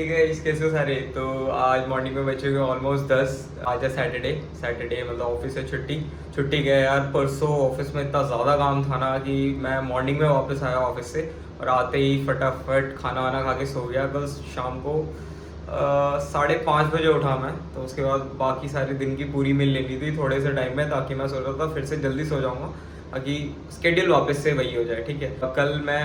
ठीक है इस कैसे हो सारे। तो आज मॉर्निंग में बचे हुए ऑलमोस्ट 10। आज है सैटरडे मतलब ऑफिस से छुट्टी गया यार। परसों ऑफिस में इतना ज़्यादा काम था ना कि मैं मॉर्निंग में वापस आया ऑफिस से और आते ही फटाफट खाना वाना खा के सो गया। बस शाम को 5:30 बजे उठा मैं। तो उसके बाद बाकी सारे दिन की पूरी मील लेनी थी थोड़े से टाइम में, ताकि मैं सोच रहा था फिर से जल्दी सो जाऊँगा ताकि स्केड्यूल वापस से वही हो जाए। ठीक है, कल मैं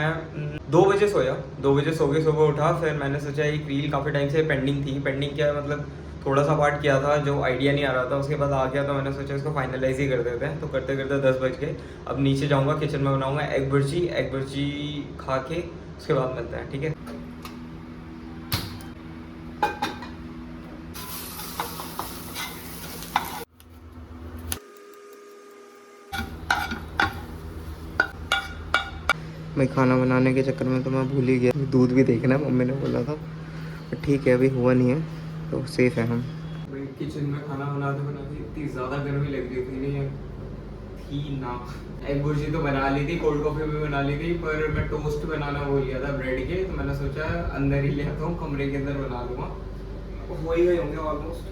2 बजे सोया, 2 बजे सो के सुबह उठा। फिर मैंने सोचा एक रील काफ़ी टाइम से पेंडिंग क्या मतलब थोड़ा सा पार्ट किया था जो आइडिया नहीं आ रहा था, उसके बाद आ गया। तो मैंने सोचा इसको फाइनलाइज ही कर देते हैं। तो करते करते 10 बज गए। अब नीचे जाऊँगा, किचन में बनाऊँगा एग भुर्जी खा के उसके बाद मिलते हैं। ठीक है, मैं खाना बनाने के चक्कर में तो मैं भूल ही गया। दूध भी देखना है, मम्मी ने बोला था। पर ठीक है अभी हुआ नहीं है तो सेफ है हम। भाई किचन में खाना बनाते इतनी ज़्यादा गर्मी लग रही थी नहीं थी ना। एग भुर्जी तो बना ली थी, कोल्ड कॉफ़ी भी बना ली थी, पर मैं टोस्ट बनाना भूल गया था ब्रेड के। तो मैंने सोचा अंदर ही ले आता हूँ, कमरे के अंदर बना लूँगा। हो ही गए होंगे ऑलमोस्ट।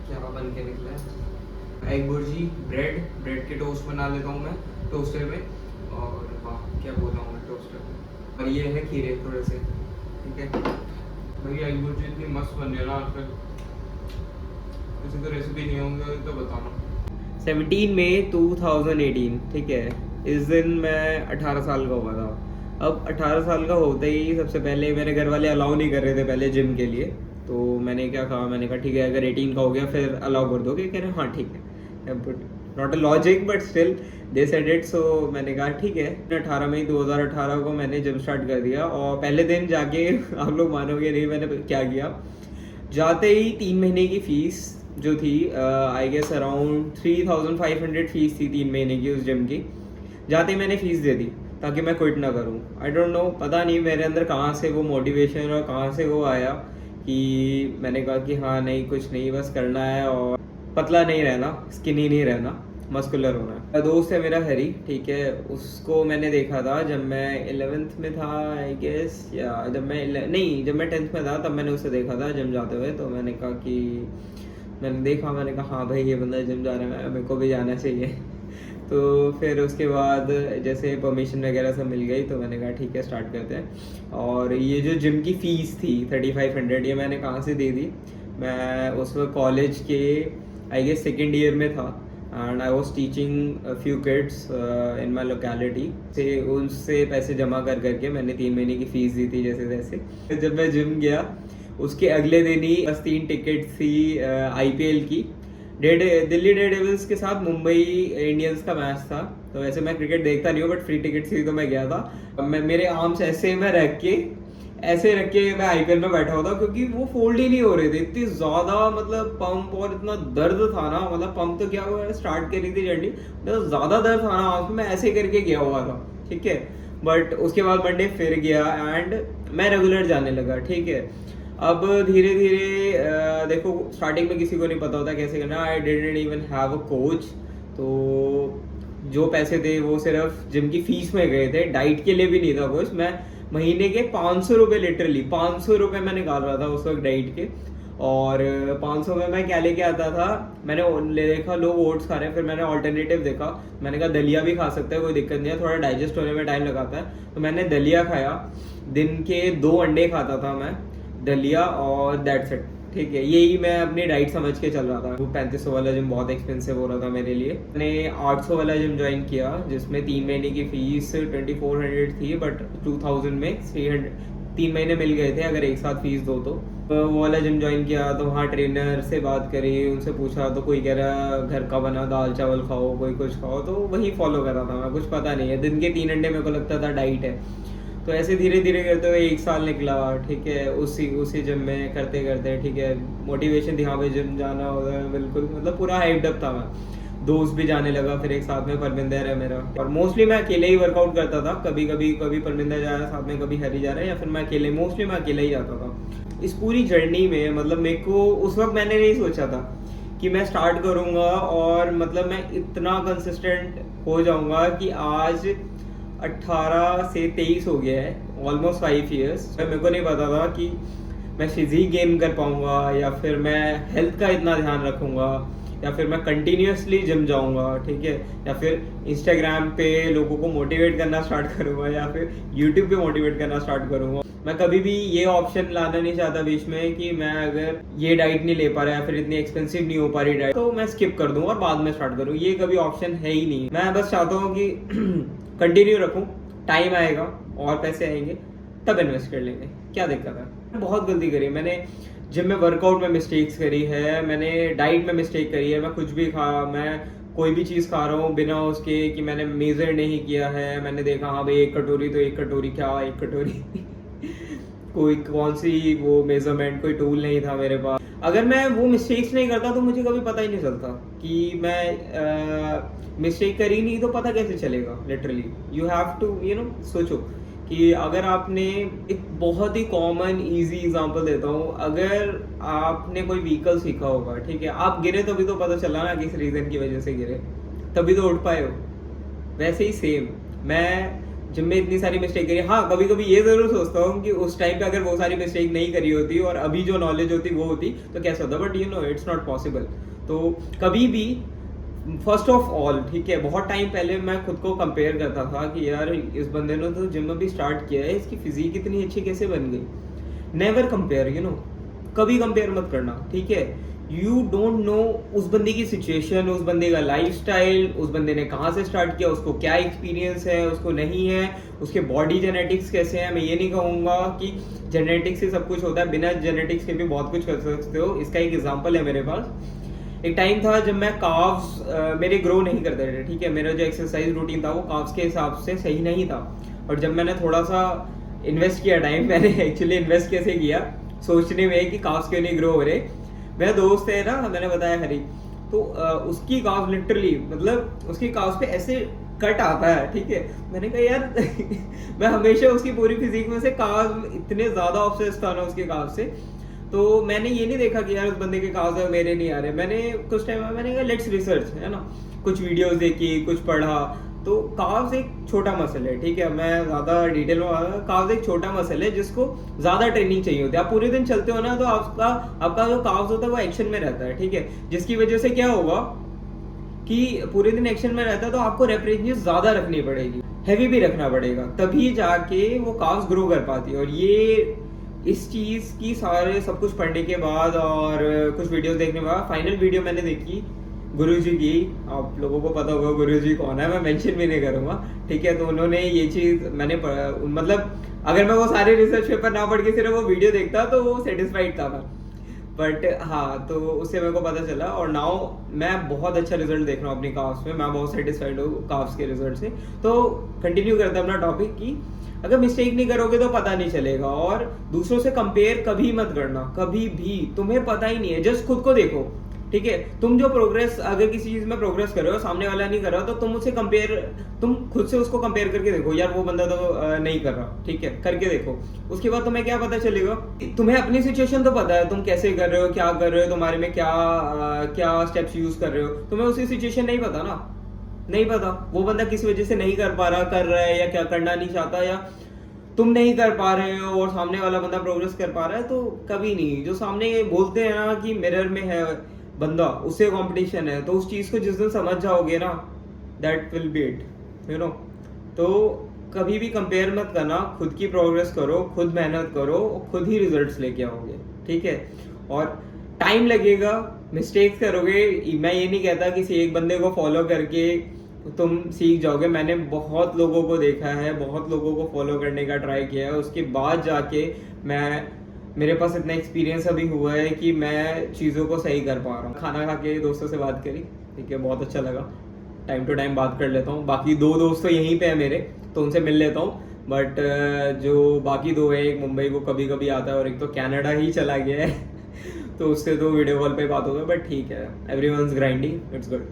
क्या बन के निकला है एग भुर्जी, ब्रेड के टोस्ट बना लेता हूँ मैं टोस्टर में। और वाह क्या बोल रहा हूँ मैं, टोस्टर। और ये है खीरे थोड़े से। ठीक है भैया, एग भुर्जी इतनी मस्त बन रही है ना आजकल। किसी तो रेसिपी नहीं होंगे तो बताना। 17 मई 2018, ठीक है, इस दिन मैं 18 साल का हुआ था। अब 18 साल का होते ही सबसे पहले मेरे घर वाले अलाउ नहीं कर रहे थे पहले जिम के लिए। तो मैंने क्या कहा, मैंने कहा ठीक है अगर 18 का हो गया फिर अलाउ कर दोगे? कह रहे हाँ ठीक है। Not a logic but still they said it. So मैंने कहा ठीक है। 18 मई 2018 को मैंने जिम स्टार्ट कर दिया। और पहले दिन जाके आप लोग मानोगे नहीं मैंने क्या किया। जाते ही 3 महीने की फीस जो थी, आई गेस अराउंड 3500 फीस थी 3 महीने की उस जिम की। जाते ही मैंने फीस दे दी ताकि मैं क्विट ना करूं। आई डोंट नो, पता नहीं मेरे अंदर कहाँ से वो मोटिवेशन और कहाँ से वो आया कि मैंने कहा कि हाँ नहीं कुछ नहीं, बस करना है और पतला नहीं रहना, स्किनी नहीं रहना, मस्कुलर होना है। दोस्त है मेरा हरी, ठीक है, उसको मैंने देखा था जब मैं 11th में था आई गेस, या जब मैं 10th में था तब मैंने उसे देखा था जिम जाते हुए। तो मैंने कहा कि मैंने कहा हाँ भाई ये बंदा जिम जा रहा है, मेरे को भी जाना चाहिए। तो फिर उसके बाद जैसे परमिशन वगैरह सब मिल गई तो मैंने कहा ठीक है स्टार्ट करते हैं। और ये जो जिम की फ़ीस थी 3500, ये मैंने कहाँ से दे दी, मैं उस वक्त कॉलेज के आई गेस सेकेंड ईयर में था and I was teaching few kids in my locality. से उनसे पैसे जमा कर करके मैंने 3 महीने की फ़ीस दी थी जैसे तैसे। जब मैं जिम गया उसके अगले दिन ही बस 3 टिकट थी IPL की। दिल्ली डेयरडेविल्स के साथ मुंबई इंडियंस का मैच था। तो वैसे मैं क्रिकेट देखता नहीं हूँ बट फ्री टिकट थी तो मैं गया था। मैं मेरे आर्म्स ऐसे रख के मैं IPL में बैठा हुआ था क्योंकि वो फोल्ड ही नहीं हो रहे थे, इतनी ज्यादा मतलब पंप और इतना दर्द था ना। मतलब पंप तो क्या हुआ, स्टार्ट करी थी जर्नी, तो ज्यादा दर्द था ना आर्म्स में, मैं ऐसे करके गया हुआ था। ठीक है, बट उसके बाद मंडे फिर गया एंड मैं रेगुलर जाने लगा। ठीक है, अब धीरे धीरे देखो स्टार्टिंग में किसी को नहीं पता होता कैसे करना। I didn't even have a coach. तो जो पैसे थे वो सिर्फ जिम की फीस में गए थे, डाइट के लिए भी नहीं था कुछ। मैं महीने के 500 रुपये, लिटरली 500 रुपये मैं निकाल रहा था उस वक्त डाइट के। और 500 में मैं क्या लेके आता था, मैंने देखा लोग ओट्स खा रहे हैं, फिर मैंने ऑल्टरनेटिव देखा, मैंने कहा दलिया भी खा सकता है, कोई दिक्कत नहीं है, थोड़ा डाइजेस्ट होने में टाइम लगाता है। तो मैंने दलिया खाया, दिन के 2 अंडे खाता था मैं, दलिया, और दैट्स इट। ठीक है, यही मैं अपनी डाइट समझ के चल रहा था। वो 3500 वाला जिम बहुत एक्सपेंसिव हो रहा था मेरे लिए। मैंने 800 वाला जिम ज्वाइन किया जिसमें 3 महीने की फीस 2400 थी, बट 2000 में 3 महीने मिल गए थे अगर एक साथ फीस दो तो। वो वाला जिम ज्वाइन किया तो वहाँ ट्रेनर से बात करी, उनसे पूछा तो कोई कह रहा घर का बना दाल चावल खाओ, कोई कुछ खाओ, तो वही फॉलो कर रहा था मैं, कुछ पता नहीं है। दिन के 3 अंडे मेरे को लगता था डाइट है। तो ऐसे धीरे धीरे करते हुए 1 साल निकला। ठीक है, उसी जिम में करते करते, ठीक है, मोटिवेशन थी हाँ भाई जिम जाना होगा, बिल्कुल मतलब पूरा हाइप्ड अप था मैं। दोस्त भी जाने लगा, फिर एक साथ में परमिंदर है मेरा, और मोस्टली मैं अकेले ही वर्कआउट करता था। कभी परमिंदर जा रहा है साथ में, कभी हरी जा रहा है, या फिर मैं अकेले, मोस्टली मैं अकेले ही जाता था। इस पूरी जर्नी में मतलब मेरे को उस वक्त मैंने नहीं सोचा था कि मैं स्टार्ट करूँगा और मतलब मैं इतना कंसिस्टेंट हो जाऊँगा कि आज 18 से 23 हो गया है, ऑलमोस्ट 5 ईयर्स। मेरे को नहीं पता था कि मैं फिजिक गेन कर पाऊंगा, या फिर मैं हेल्थ का इतना ध्यान रखूंगा, या फिर मैं कंटिन्यूसली जिम जाऊंगा, ठीक है, या फिर इंस्टाग्राम पे लोगों को मोटिवेट करना स्टार्ट करूंगा, या फिर यूट्यूब पे मोटिवेट करना स्टार्ट करूंगा। मैं कभी भी ये ऑप्शन लाना नहीं चाहता बीच में कि मैं अगर ये डाइट नहीं ले पा रहा या फिर इतनी एक्सपेंसिव नहीं हो पा रही डाइट, तो मैं स्किप कर दूं और बाद में स्टार्ट करूं। ये कभी ऑप्शन है ही नहीं। मैं बस चाहता हूँ कि कंटिन्यू रखूं, टाइम आएगा और पैसे आएंगे तब इन्वेस्ट कर लेंगे, क्या दिक्कत है। बहुत गलती करी मैंने, जिम में वर्कआउट में मिस्टेक्स करी है, मैंने डाइट में मिस्टेक करी है। मैं कुछ भी मैं कोई भी चीज़ खा रहा हूँ बिना उसके कि मैंने मेजर नहीं किया है। मैंने देखा हाँ भाई 1 कटोरी तो 1 कटोरी क्या 1 कटोरी कोई कौन सी वो मेजरमेंट, कोई टूल नहीं था मेरे पास। अगर मैं वो मिस्टेक्स नहीं करता तो मुझे कभी पता ही नहीं चलता कि मैं मिस्टेक करी नहीं, तो पता कैसे चलेगा। लिटरली यू हैव टू सोचो कि अगर आपने, एक बहुत ही कॉमन इजी एग्जांपल देता हूँ, अगर आपने कोई व्हीकल सीखा होगा, ठीक है, आप गिरे तभी तो पता चला ना किस रीजन की वजह से गिरे, तभी तो उठ पाए हो। वैसे ही सेम मैं जिम में इतनी सारी मिस्टेक करी। हाँ, कभी कभी ये जरूर सोचता हूँ कि उस टाइम पे अगर वो सारी मिस्टेक नहीं करी होती और अभी जो नॉलेज होती वो होती तो कैसा होता, बट इट्स नॉट पॉसिबल। तो कभी भी फर्स्ट ऑफ ऑल, ठीक है, बहुत टाइम पहले मैं खुद को कंपेयर करता था कि यार इस बंदे ने तो जिम अभी स्टार्ट किया है, इसकी फिजिक इतनी अच्छी कैसे बन गई। नेवर कंपेयर, कभी कंपेयर मत करना, ठीक है। यू डोंट नो उस बंदे की सिचुएशन, उस बंदे का लाइफस्टाइल, उस बंदे ने कहाँ से स्टार्ट किया, उसको क्या एक्सपीरियंस है, उसको नहीं है, उसके बॉडी जेनेटिक्स कैसे हैं। मैं ये नहीं कहूँगा कि जेनेटिक्स से सब कुछ होता है, बिना जेनेटिक्स के भी बहुत कुछ कर सकते हो। इसका एक एग्जाम्पल है मेरे पास। एक टाइम था जब मैं काव्स मेरे ग्रो नहीं करते थे, ठीक है, मेरा जो एक्सरसाइज रूटीन था वो काव्स के हिसाब से सही नहीं था। और जब मैंने थोड़ा सा इन्वेस्ट किया टाइम, मैंने एक्चुअली इन्वेस्ट कैसे किया, सोचने में कि काव्स क्यों नहीं ग्रो हो रहे। मेरा दोस्त है ना, मैंने बताया हरी, तो उसकी काव्स लिटरली, मतलब उसकी काव्स पे ऐसे कट आता है, ठीक है। मैंने कहा यार मैं हमेशा उसकी पूरी फिजिक में से काव्स, इतने ज्यादा ऑब्सेस्ड था ना उसके काव्स से, तो मैंने ये नहीं देखा कि यार उस बंदे के काव्स मेरे नहीं आ रहे। मैंने कुछ टाइम में मैंने कहा लेट्स रिसर्च, है ना, कुछ वीडियोस देखी, कुछ पढ़ा। तो काव्स एक छोटा मसल है, ठीक है, मैं ज्यादा डिटेल में काव्स एक छोटा मसल है जिसको ज्यादा ट्रेनिंग चाहिए होती है। आप पूरे दिन चलते हो ना तो आपका जो काव्स होता है वो एक्शन में रहता है, ठीक है, जिसकी वजह से क्या होगा कि पूरे दिन एक्शन में रहता है तो आपको रेपरेशन ज्यादा रखनी पड़ेगी, हैवी भी रखना पड़ेगा, तभी जाके वो काव्स ग्रो कर पाती है। और ये इस चीज की सारे सब कुछ पढ़ने के बाद और कुछ वीडियोस देखने के बाद फाइनल वीडियो मैंने देखी गुरुजी की। आप लोगों को पता होगा गुरुजी कौन है, मैं मेंशन भी नहीं करूंगा, ठीक है। तो उन्होंने ये चीज मैंने मतलब अगर मैं वो सारे रिसर्च पेपर ना पढ़ के सिर्फ वो वीडियो देखता तो वो सेटिस्फाइड था मैं, बट हाँ, तो उससे मेरे को पता चला। और नाउ मैं बहुत अच्छा रिजल्ट देख रहा हूँ अपनी काव्स में, मैं बहुत सेटिस्फाइड हूँ काव्स के रिजल्ट से। तो कंटिन्यू करते हैं अपना टॉपिक कि अगर मिस्टेक नहीं करोगे तो पता नहीं चलेगा। और दूसरों से कंपेयर कभी मत करना, कभी भी, तुम्हें पता ही नहीं है, जस्ट खुद को देखो, ठीक है। तुम जो प्रोग्रेस, अगर किसी चीज में प्रोग्रेस कर रहे हो, सामने वाला नहीं कर रहा, तो तुम उससे कंपेयर, तुम खुद से उसको कंपेयर करके देखो, यार वो बंदा तो नहीं कर रहा, ठीक है, करके देखो। उसके बाद तुम्हें क्या पता चलेगा, तुम्हें अपनी सिचुएशन तो पता है, तुम कैसे कर रहे हो, क्या कर रहे हो, तुम्हारे में क्या स्टेप्स यूज कर रहे हो। तुम्हें उसकी सिचुएशन नहीं पता ना, नहीं पता वो बंदा किस वजह से नहीं कर पा रहा, कर रहा है, या क्या करना नहीं चाहता, या तुम नहीं कर पा रहे हो और सामने वाला बंदा प्रोग्रेस कर पा रहा है। तो कभी नहीं, जो सामने बोलते हैं ना कि मिरर में है बंदा, उससे कंपटीशन है, तो उस चीज को जिस दिन समझ जाओगे ना, दैट विल बी इट, तो कभी भी कंपेयर मत करना, खुद की प्रोग्रेस करो, खुद मेहनत करो, खुद ही रिजल्ट्स लेके आओगे, ठीक है। और टाइम लगेगा, मिस्टेक्स करोगे, मैं ये नहीं कहता किसी एक बंदे को फॉलो करके तुम सीख जाओगे। मैंने बहुत लोगों को देखा है, बहुत लोगों को फॉलो करने का ट्राई किया है, उसके बाद जाके मेरे पास इतना एक्सपीरियंस अभी हुआ है कि मैं चीज़ों को सही कर पा रहा हूँ। खाना खा के दोस्तों से बात करी, ठीक है, बहुत अच्छा लगा। टाइम टू टाइम बात कर लेता हूँ, बाकी 2 दोस्त तो यहीं पे है मेरे, तो उनसे मिल लेता हूँ। बट जो बाकी 2 है, एक मुंबई को कभी कभी आता है और एक तो कनाडा ही चला गया है तो उससे तो वीडियो कॉल पे बात होगा, बट ठीक है, एवरीवनस ग्राइंडिंग, इट्स गुड।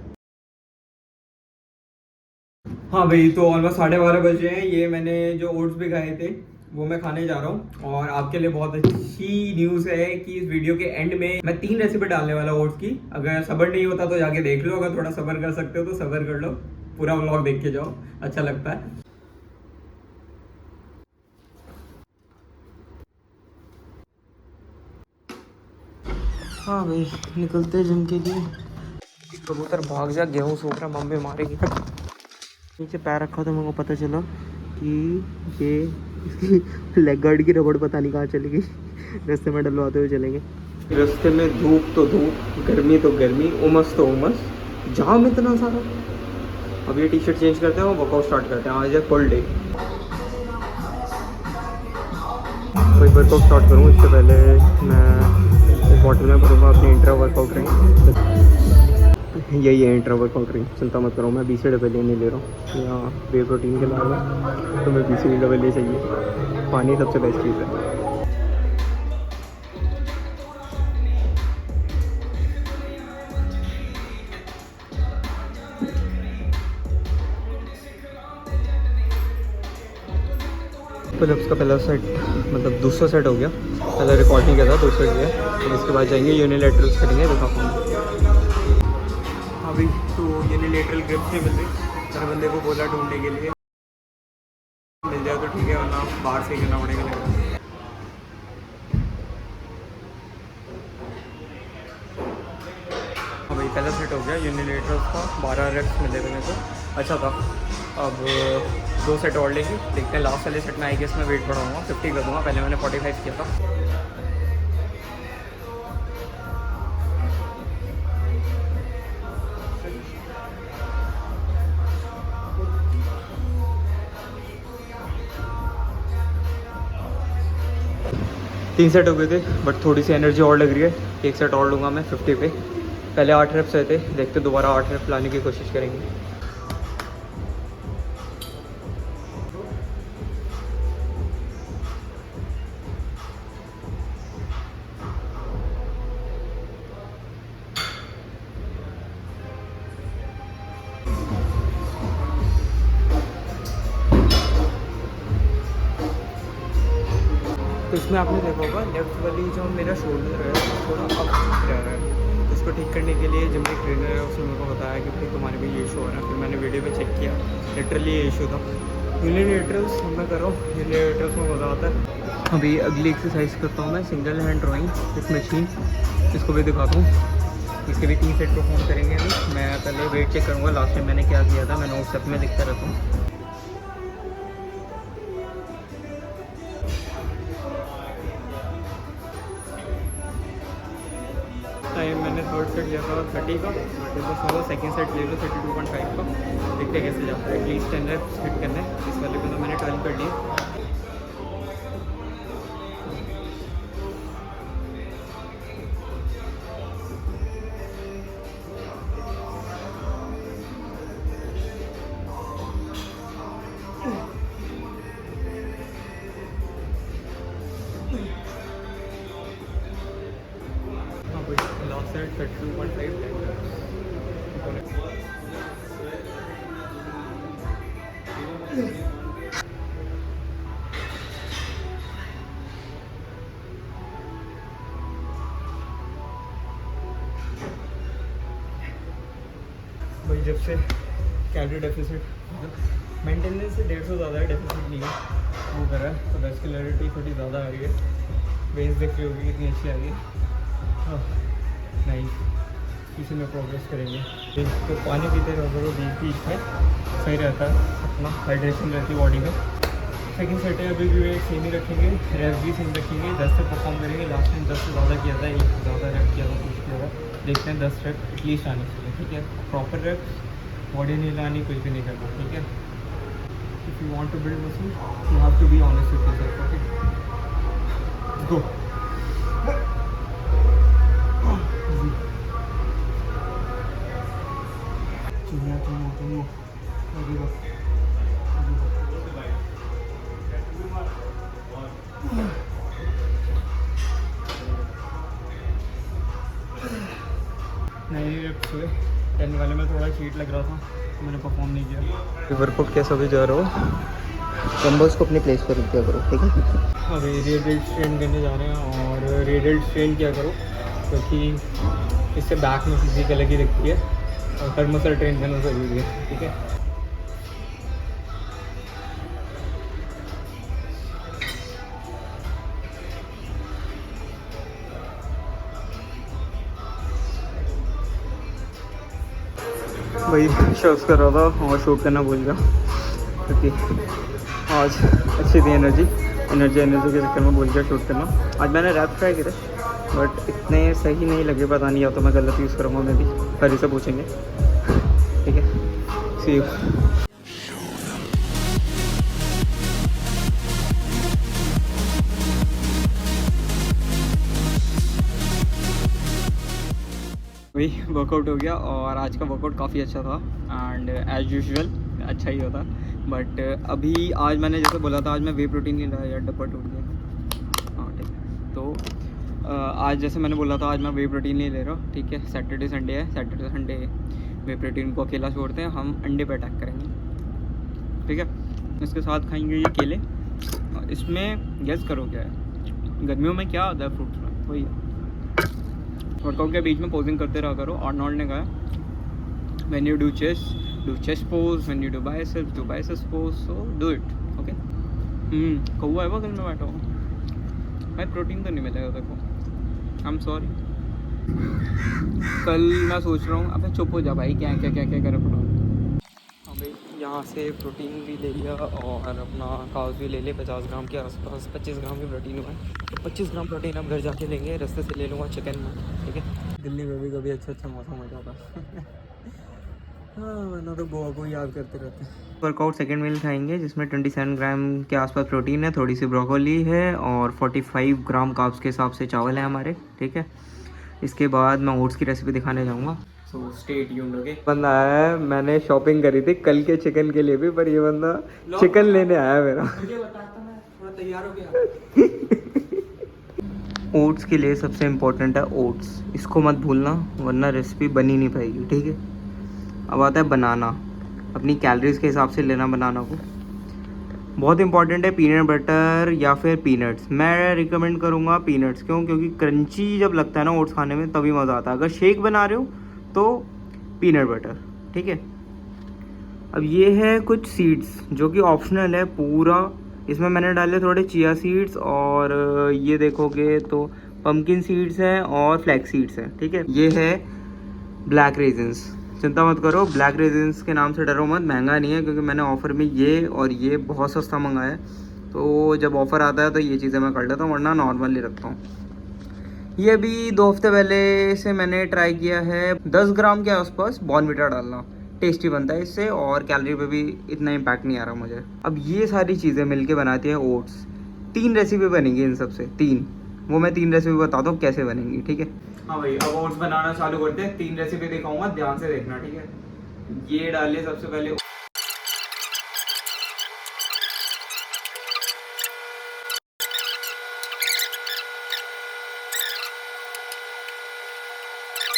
हाँ भाई, तो ऑलमोस्ट 12:30 बजे हैं। ये मैंने जो ओट्स भी खाए थे वो मैं खाने जा रहा हूँ। और आपके लिए बहुत अच्छी न्यूज़ है कि इस वीडियो के एंड में मैं 3 रेसिपी डालने वाला ओट्स की। अगर सब्र नहीं होता तो जाके देख लो, अगर थोड़ा सब्र कर सकते हो तो सब्र कर लो, पूरा व्लॉग देख के जाओ, अच्छा लगता है। हाँ भाई निकलते हैं जिम के लिए। कबूतर भाग जा, गेहूँ सूख रहा, मम्मी मारेगी। नीचे पैर रखा तो मेरे को पता चला कि ये इसकी लेग गार्ड की रबड़ पता नहीं कहाँ चली गई। रास्ते में डलवाते हुए चलेंगे। रास्ते में धूप तो धूप, गर्मी तो गर्मी, उमस तो उमस, जाम इतना सारा। अब ये टी शर्ट चेंज करते हैं और वर्कआउट स्टार्ट करते हैं। आज है फुल डे। कोई वर्कआउट स्टार्ट करूँ इससे पहले मैं एक बॉटल में भरूँगा अपनी इंट्रा वर्कआउट रिंग। यही है इंट्रा वर्कआउट रिंग, चिंता मत करो। मैं BCAA नहीं ले रहा हूँ, यहाँ वे प्रोटीन के अलावा तो मैं BCAA चाहिए। पानी सबसे बेस्ट चीज़ है। पुलअप्स का पहला सेट मतलब दूसरा सेट हो गया। पहले रिकॉर्डिंग किया था, दूसरा किया। तो इसके बाद जाएंगे यूनिलेटरल्स करेंगे, दिखाता हूँ। अभी तो यूनिलेटरल ग्रिप्स नहीं मिल रही, हर बंदे को बोला ढूंढने के लिए, मिल जाए तो ठीक है वरना बाहर से करना पड़ेगा। हाँ भाई पहला सेट हो गया यूनिलेटरल्स का, 12 रेप्स मिले थे मेरे को, अच्छा था। अब 2 सेट और लेंगे, देखते हैं लास्ट वाले सेट में आई गेस मैं वेट बढ़ाऊंगा, 50 कर दूँगा। पहले मैंने 45 किया था। तीन सेट हो गए थे बट थोड़ी सी एनर्जी और लग रही है। एक सेट और लूँगा मैं 50 पे। पहले 8 रेप्स रहते, देखते दोबारा 8 रेप्स लाने की कोशिश करेंगे। तो इसमें आपने देखा होगा लेफ्ट वाली जो मेरा शोल्डर है थोड़ा अप रह रहा है। इसको ठीक करने के लिए जब मेरे ट्रेनर है उसने मेरे को बताया कि भाई तुम्हारे भी ये इशू हो रहा है। फिर मैंने वीडियो पे चेक किया, लिटरली ये इशू था। यूनिलेटरल्स मैं कर रहा हूँ, यूनिलेटरल्स में मज़ा आता है। अभी अगली एक्सरसाइज करता हूँ मैं, सिंगल हैंड ड्राइंग इस मशीन। इसको भी दिखाता हूँ। इसके भी 3 सेट परफॉर्म करेंगे अभी। मैं पहले वेट चेक करूँगा, लास्ट टाइम मैंने क्या किया था, मैं नोट्स सब में लिखता रहता हूँ। टाइम मैंने थर्ड सेट लिया था 30 का, तो सेकंड सेट ले लो 32.5 का। देखते कैसे जाता है। एटलीस्ट 10 रेप्स हिट करना है। इस वाले को तो मैंने 12 कर लिया। लास्ट सेट 32.5 भाई जब से कैलोरी डेफिसिट मेंटेनेंस से 150 ज़्यादा है, डेफिसिट नहीं है वो कर रहा है। तो वेस्कुलरिटी थोड़ी ज़्यादा आ रही है। बेस देख रही होगी कितनी अच्छी आ रही है। नहीं इसी में प्रोग्रेस करेंगे। तो पानी पीते रहो करो बीच में, सही रहता है, अपना हाइड्रेशन रहती है बॉडी में। सेकंड सेट है अभी भी वेट सेम ही रखेंगे, रेप भी सेम रखेंगे। 10 से परफॉर्म करेंगे। लास्ट टाइम 10 से ज़्यादा किया था, एक ज़्यादा रेप किया था, कुछ किया था। देखते हैं 10 रेप एटलीस्ट आनी चाहिए, ठीक है। प्रॉपर रेप, बॉडी नहीं लानी, कुछ भी नहीं करना, ठीक है। If you want to build muscle you have to be honest with yourself, okay. Go. नहीं रेप्स हुए। 10 वाले में थोड़ा चीट लग रहा था, तो मैंने परफॉर्म नहीं किया। वर्कआउट कैसा भी जा रहा हो, डंबल्स को अपनी प्लेस पर रख दिया करो, ठीक है। अभी रेडियल स्ट्रेन करने जा रहे हैं और रेडियल स्ट्रेन क्या करो क्योंकि इससे बैक में फिजिक अलग ही दिखती है और हर मसल ट्रेन करना ज़रूरी है, ठीक है। वही शूट कर रहा था और शूट करना भूल गया क्योंकि आज अच्छी थी एनर्जी के चक्कर में भूल गया शूट करना। आज मैंने रैप ट्राई करे बट इतने सही नहीं लगे, पता नहीं, या तो मैं गलत यूज़ करूँगा, मैं भी हरी से पूछेंगे। ठीक है, सी यू। वही वर्कआउट हो गया और आज का वर्कआउट काफ़ी अच्छा था एंड एज यूजुअल अच्छा ही होता, बट अभी आज मैंने जैसे बोला था आज मैं वे प्रोटीन नहीं लाया यार, डब्बा टूट गया। हाँ ठीक है, तो आज जैसे मैंने बोला था आज मैं वे प्रोटीन नहीं ले रहा हूँ। ठीक है, सैटरडे संडे है, सैटरडे संडे वे प्रोटीन को अकेला छोड़ते हैं, हम अंडे पे अटैक करेंगे। ठीक है, इसके साथ खाएंगे ये केले। इसमें गैस करो क्या है, गर्मियों में क्या आता है फ्रूट्स में, वही है। वर्कआउट के बीच में पोजिंग करते रहा करो। आर्नोल्ड ने कहा when you do chest pose, when you do biceps pose, so do it. Okay, कौवा है वो कल मैं बैठा हूँ भाई, प्रोटीन तो नहीं मिलेगा देखो, आई एम सॉरी। कल मैं सोच रहा हूँ, अबे चुप हो जा भाई, क्या करे पड़ो। हाँ भाई, यहाँ से प्रोटीन भी ले लिया और अपना कार्ब्स भी ले लिए 50 ग्राम के आसपास, 25 ग्राम की प्रोटीन हुआ है। 25 ग्राम प्रोटीन अब घर जाके लेंगे, रास्ते से ले लूँगा चिकन में। ठीक है, दिल्ली में भी कभी अच्छा मौसम हो जाता हाँ, वरना तो गोवा को याद करते रहते हैं। वर्कआउट सेकंड मील खाएंगे जिसमें 27 ग्राम के आसपास प्रोटीन है, थोड़ी सी ब्रोकोली है और 45 ग्राम कार्ब्स के हिसाब से चावल है हमारे। ठीक है, इसके बाद मैं ओट्स की रेसिपी दिखाने जाऊँगा, सो स्टे ट्यून्ड। ओके, बंदा आया है, मैंने शॉपिंग करी थी कल के चिकन के लिए भी, पर ये बंदा चिकन लेने आया मेरा। मुझे बताता मैं थोड़ा तैयार हो गया। ओट्स के लिए सबसे इम्पोर्टेंट है ओट्स, इसको मत भूलना वरना रेसिपी बनी नहीं पाएगी। ठीक है, अब आता है बनाना, अपनी कैलोरीज के हिसाब से लेना बनाना को। बहुत इंपॉर्टेंट है पीनट बटर या फिर पीनट्स, मैं रिकमेंड करूँगा पीनट्स। क्यों? क्योंकि क्रंची जब लगता है ना ओट्स खाने में तभी मज़ा आता है। अगर शेक बना रहे हो तो पीनट बटर। ठीक है, अब ये है कुछ सीड्स जो कि ऑप्शनल है पूरा, इसमें मैंने डाले थोड़े चिया सीड्स और ये देखोगे तो पम्पकिन सीड्स हैं और फ्लैक्स सीड्स हैं। ठीक है, ये है ब्लैक रेजिन्स, चिंता मत करो, ब्लैक रेजिन्स के नाम से डरो मत, महंगा नहीं है क्योंकि मैंने ऑफ़र में ये और ये बहुत सस्ता मंगाया है, तो जब ऑफ़र आता है तो ये चीज़ें मैं कर लेता हूँ, वरना नॉर्मल ही रखता हूँ। ये भी 2 हफ्ते पहले से मैंने ट्राई किया है, 10 ग्राम के आसपास बॉर्नविटा डालना, टेस्टी बनता है इससे और कैलोरी पे भी इतना इम्पैक्ट नहीं आ रहा मुझे। अब ये सारी चीज़ें मिलके बनाती है ओट्स। 3 रेसिपी बनेंगी इन सब से, 3, वो मैं 3 रेसिपी बताता हूँ कैसे बनेंगी। ठीक है, हाँ भाई, अब ओट्स बनाना चालू करते हैं। 3 रेसिपी दिखाऊंगा, ध्यान से देखना। ठीक है, ये डालिए सबसे पहले,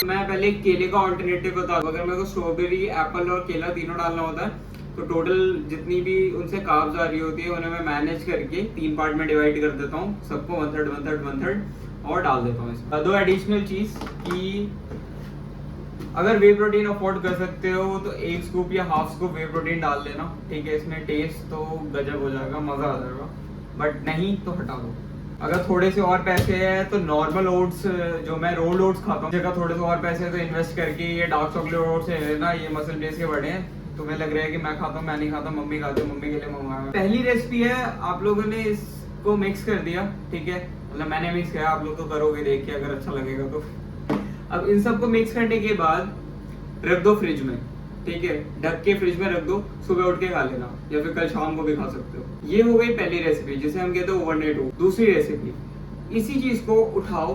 मैं पहले केले का ऑल्टरनेटिव बता दूं। अगर मेरे को स्ट्रॉबेरी, एप्पल और केला तीनों डालना होता है तो टोटल जितनी भी उनसे कार्ब्स आ रही होती है उन्हें मैं मैनेज करके 3 पार्ट में डिवाइड कर देता हूँ, सबको 1/3 और डाल देता हूँ इसमें। 2 एडिशनल चीज कि अगर वे प्रोटीन अफोर्ड कर सकते हो तो 1 स्कूप या हाफ स्कूप वे प्रोटीन डाल देना। ठीक है, इसमें टेस्ट तो गजब हो जाएगा, मजा आ जाएगा, बट नहीं तो हटा दो। अगर थोड़े से और पैसे है तो नॉर्मल ओट्स जो मैं रोल्ड ओट्स खाता हूँ, जगह थोड़े से और पैसे तो इन्वेस्ट करके ये डार्क चॉकलेट ओट्स है ना, ये मसल बेस के बड़े हैं। तुम्हें लग रहा है कि मैं खाता हूँ, मैं नहीं खाता, मम्मी खाती है, मम्मी के लिए मंगवाया। पहली रेसिपी है, आप लोगों ने इसको मिक्स कर दिया। ठीक है, मतलब मैंने मिक्स किया, आप लोग तो करोगे देख के अगर अच्छा लगेगा तो। अब इन सबको मिक्स करने के बाद रख दो फ्रिज में। ठीक है, ढक के फ्रिज में रख दो, सुबह उठ के खा लेना या फिर कल शाम को भी खा सकते हो। ये हो गई पहली रेसिपी जिसे हम कहते हैं ओवरनाइट ओट्स। दूसरी रेसिपी, इसी चीज को उठाओ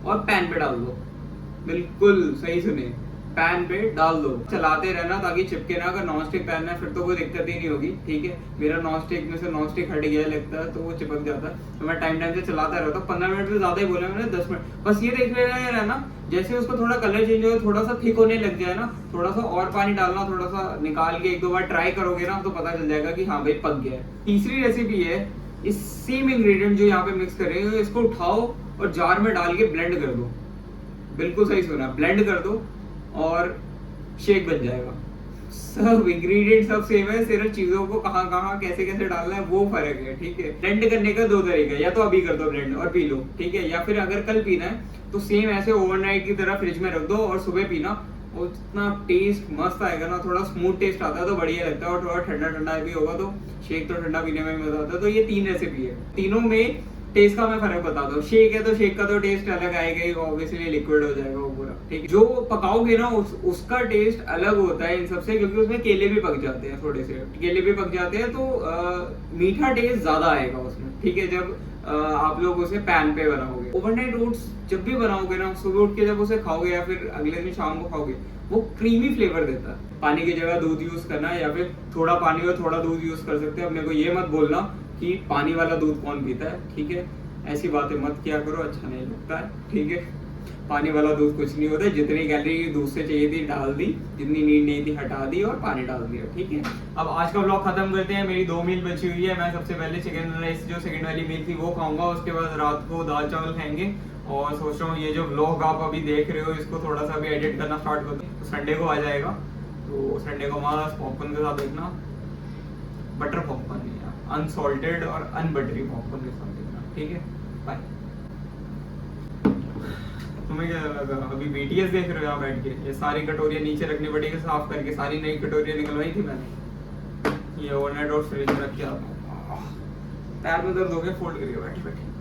और पैन पे डाल दो, बिल्कुल सही सुने, पैन पे डाल दो, चलाते रहना ताकि चिपके ना। अगर नॉन स्टिक पैन है फिर तो कोई दिक्कत ही नहीं होगी। ठीक है, मेरा नॉन स्टिक में से नॉन स्टिक हट गया लगता है तो वो चिपक जाता है, तो मैं टाइम से चलाता रहता हूँ। 15 मिनट से ज्यादा ही बोला मैंने, 10 मिनट बस। ये देख रहना, जैसे उसको थोड़ा कलर चेंज हो, थोड़ा सा थिक होने लग जाए ना, थोड़ा सा और पानी डालना, थोड़ा सा निकाल के 1-2 बार ट्राई करोगे ना तो पता चल जाएगा कि हाँ भाई पक गया है। तीसरी रेसिपी है, इस सेम इंग्रेडिएंट जो यहाँ पे मिक्स कर रहे हो इसको उठाओ और जार में डाल के ब्लेंड कर दो। बिल्कुल सही सुना, ब्लेंड कर दो और शेक बन जाएगा। सब इंग्रेडिएंट सब सेम है, सिर्फ चीजों को कहाँ कहाँ कैसे कैसे डालना है वो फर्क है। ठीक है, ब्लेंड करने का 2 तरीका, या तो अभी कर दो ब्लेंड और पी लो। ठीक है, या फिर अगर कल पीना है तो सेम ऐसे ओवरनाइट की तरह फ्रिज में रख दो और सुबह पीना, वो इतना टेस्ट मस्त आएगा ना, थोड़ा स्मूथ टेस्ट आता है तो बढ़िया लगता है, और थोड़ा ठंडा ठंडा भी होगा तो शेक तो ठंडा पीने में मजा आता है। तो ये 3 रेसिपी है, तीनों में टेस्ट का मैं फर्क बताता हूँ। शेक है तो शेक का तो टेस्ट अलग आएगा ही, ऑब्वियसली लिक्विड हो जाएगा वो पूरा, ठीक है। जो पकाओगे ना उसका टेस्ट अलग होता है इन सबसे, क्योंकि उसमें केले भी पक जाते हैं, थोड़े से केले भी पक जाते हैं, तो मीठा टेस्ट ज्यादा आएगा उसमें, ठीक है। जब आप लोग उसे पैन पे बनाओगे, ओवरनाइट ओट्स जब भी बनाओगे ना, सुबह उठ के जब उसे खाओगे या फिर अगले दिन शाम को खाओगे, वो क्रीमी फ्लेवर देता है। पानी की जगह दूध यूज करना, या फिर थोड़ा पानी और थोड़ा दूध यूज कर सकते हैं। अपने को ये मत बोलना कि पानी वाला दूध कौन पीता है, ठीक है। ऐसी बातें मत किया करो, अच्छा नहीं लगता है, ठीक है। पानी वाला दूध कुछ नहीं होता, जितनी कैलोरी दूध से चाहिए थी डाल दी, जितनी नीड नहीं थी हटा दी और पानी डाल दिया, ठीक है। अब आज का ब्लॉग खत्म करते हैं। मेरी 2 मील बची हुई है। मैं सबसे पहले चिकन राइस जो सेकंड वाली मील थी वो खाऊंगा, उसके बाद रात को दाल चावल खाएंगे। और सोच रहा हूँ ये जो ब्लॉग आप अभी देख रहे हो इसको थोड़ा सा भी एडिट करना स्टार्ट कर दूँ, तो संडे को आ जाएगा। तो संडे को हमारा पॉपकॉर्न के साथ देखना, बटर पॉपकॉर्न नहीं, अनसॉल्टेड और अनबटरी पॉपकॉर्न के साथ देखना, ठीक है। बाय। तुम्हें क्या लगा, अभी BTS देख रहे हो यहाँ बैठ के? ये सारी कटोरियाँ नीचे रखनी पड़ेगी साफ करके, सारी नई कटोरियाँ निकलवाई थी मैंने। ये ओवरनाइट और फ्रिज में रख के आता हूँ। पैर में दर्द हो गया, फोल्ड करिए बैठे बैठे।